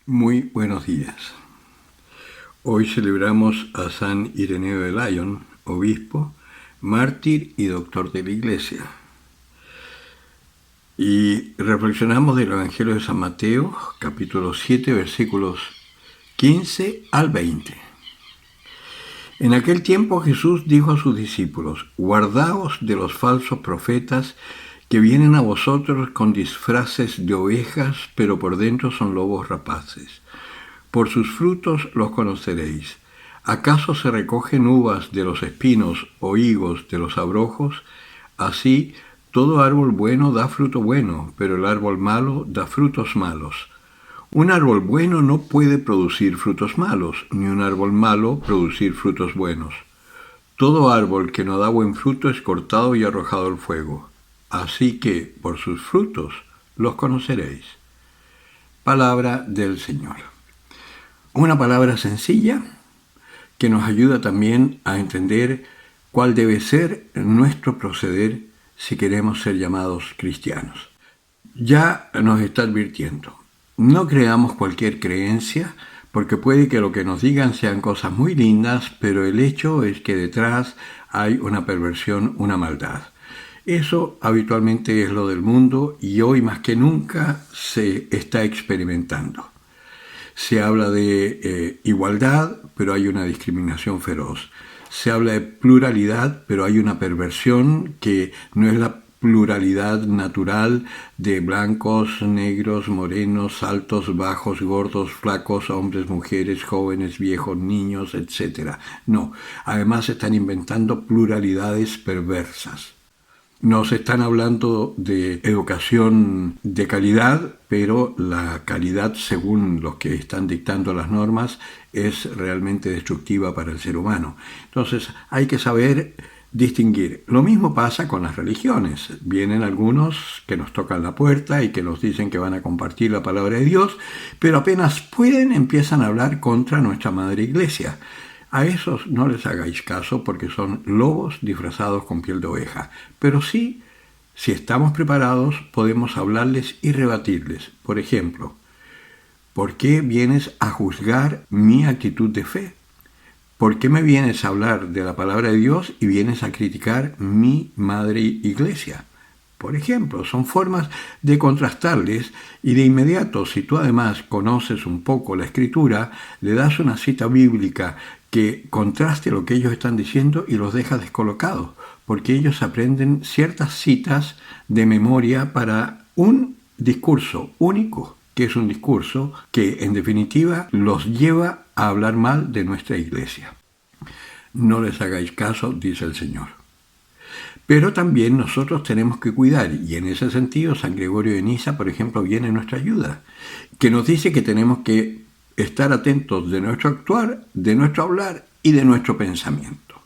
Muy buenos días. Hoy celebramos a San Ireneo de Lyon, obispo, mártir y doctor de la Iglesia. Y reflexionamos del Evangelio de San Mateo, capítulo 7, versículos 15 al 20. En aquel tiempo Jesús dijo a sus discípulos: guardaos de los falsos profetas que vienen a vosotros con disfraces de ovejas, pero por dentro son lobos rapaces. Por sus frutos los conoceréis. ¿Acaso se recogen uvas de los espinos o higos de los abrojos? Así, todo árbol bueno da fruto bueno, pero el árbol malo da frutos malos. Un árbol bueno no puede producir frutos malos, ni un árbol malo producir frutos buenos. Todo árbol que no da buen fruto es cortado y arrojado al fuego. Así que, por sus frutos, los conoceréis. Palabra del Señor. Una palabra sencilla que nos ayuda también a entender cuál debe ser nuestro proceder si queremos ser llamados cristianos. Ya nos está advirtiendo: no creamos cualquier creencia, porque puede que lo que nos digan sean cosas muy lindas, pero el hecho es que detrás hay una perversión, una maldad. Eso habitualmente es lo del mundo y hoy más que nunca se está experimentando. Se habla de igualdad, pero hay una discriminación feroz. Se habla de pluralidad, pero hay una perversión que no es la pluralidad natural de blancos, negros, morenos, altos, bajos, gordos, flacos, hombres, mujeres, jóvenes, viejos, niños, etc. No, además se están inventando pluralidades perversas. Nos están hablando de educación de calidad, pero la calidad, según los que están dictando las normas, es realmente destructiva para el ser humano. Entonces hay que saber distinguir. Lo mismo pasa con las religiones. Vienen algunos que nos tocan la puerta y que nos dicen que van a compartir la palabra de Dios, pero apenas pueden empiezan a hablar contra nuestra Madre Iglesia. A esos no les hagáis caso porque son lobos disfrazados con piel de oveja. Pero sí, si estamos preparados, podemos hablarles y rebatirles. Por ejemplo, ¿por qué vienes a juzgar mi actitud de fe? ¿Por qué me vienes a hablar de la palabra de Dios y vienes a criticar mi Madre Iglesia? Por ejemplo, son formas de contrastarles y de inmediato, si tú además conoces un poco la Escritura, le das una cita bíblica que contraste lo que ellos están diciendo y los deja descolocados, porque ellos aprenden ciertas citas de memoria para un discurso único, que es un discurso que en definitiva los lleva a hablar mal de nuestra Iglesia. No les hagáis caso, dice el Señor. Pero también nosotros tenemos que cuidar, y en ese sentido San Gregorio de Nisa, por ejemplo, viene en nuestra ayuda, que nos dice que tenemos que estar atentos de nuestro actuar, de nuestro hablar y de nuestro pensamiento.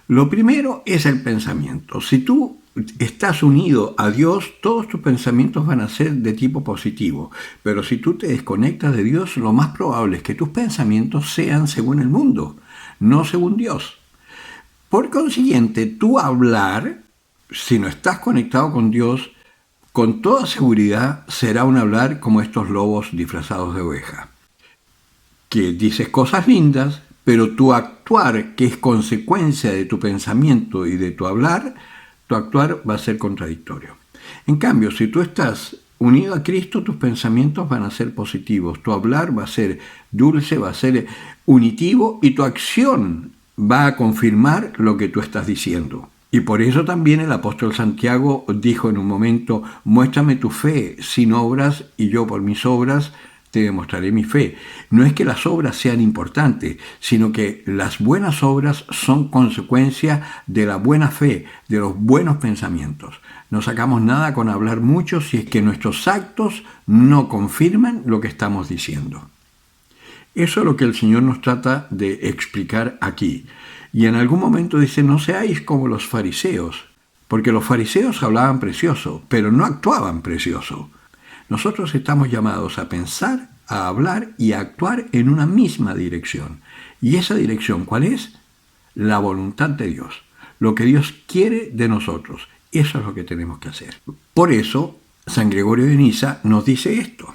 Lo primero es el pensamiento. Si tú estás unido a Dios, todos tus pensamientos van a ser de tipo positivo, pero si tú te desconectas de Dios, lo más probable es que tus pensamientos sean según el mundo, no según Dios. Por consiguiente, tu hablar, si no estás conectado con Dios, con toda seguridad será un hablar como estos lobos disfrazados de oveja, que dices cosas lindas, pero tu actuar, que es consecuencia de tu pensamiento y de tu hablar, tu actuar va a ser contradictorio. En cambio, si tú estás unido a Cristo, tus pensamientos van a ser positivos, tu hablar va a ser dulce, va a ser unitivo y tu acción va a confirmar lo que tú estás diciendo. Y por eso también el apóstol Santiago dijo en un momento: muéstrame tu fe sin obras y yo por mis obras te demostraré mi fe. No es que las obras sean importantes, sino que las buenas obras son consecuencia de la buena fe, de los buenos pensamientos. No sacamos nada con hablar mucho si es que nuestros actos no confirman lo que estamos diciendo. Eso es lo que el Señor nos trata de explicar aquí. Y en algún momento dice: no seáis como los fariseos, porque los fariseos hablaban precioso, pero no actuaban precioso. Nosotros estamos llamados a pensar, a hablar y a actuar en una misma dirección. ¿Y esa dirección cuál es? La voluntad de Dios, lo que Dios quiere de nosotros. Eso es lo que tenemos que hacer. Por eso, San Gregorio de Nisa nos dice esto: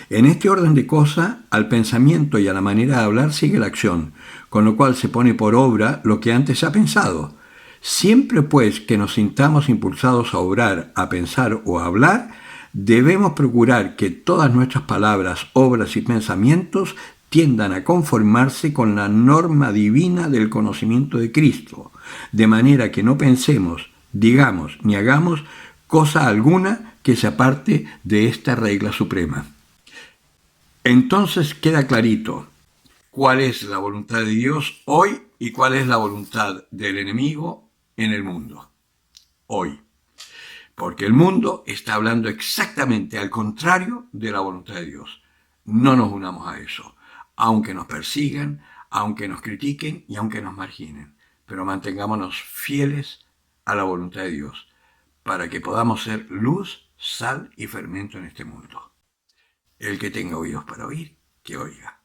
En este orden de cosas, al pensamiento y a la manera de hablar sigue la acción, con lo cual se pone por obra lo que antes se ha pensado. Siempre pues que nos sintamos impulsados a obrar, a pensar o a hablar, debemos procurar que todas nuestras palabras, obras y pensamientos tiendan a conformarse con la norma divina del conocimiento de Cristo, de manera que no pensemos, digamos ni hagamos cosa alguna que se aparte de esta regla suprema. Entonces queda clarito cuál es la voluntad de Dios hoy y cuál es la voluntad del enemigo en el mundo hoy. Porque el mundo está hablando exactamente al contrario de la voluntad de Dios. No nos unamos a eso, aunque nos persigan, aunque nos critiquen y aunque nos marginen. Pero mantengámonos fieles a la voluntad de Dios para que podamos ser luz, sal y fermento en este mundo. El que tenga oídos para oír, que oiga.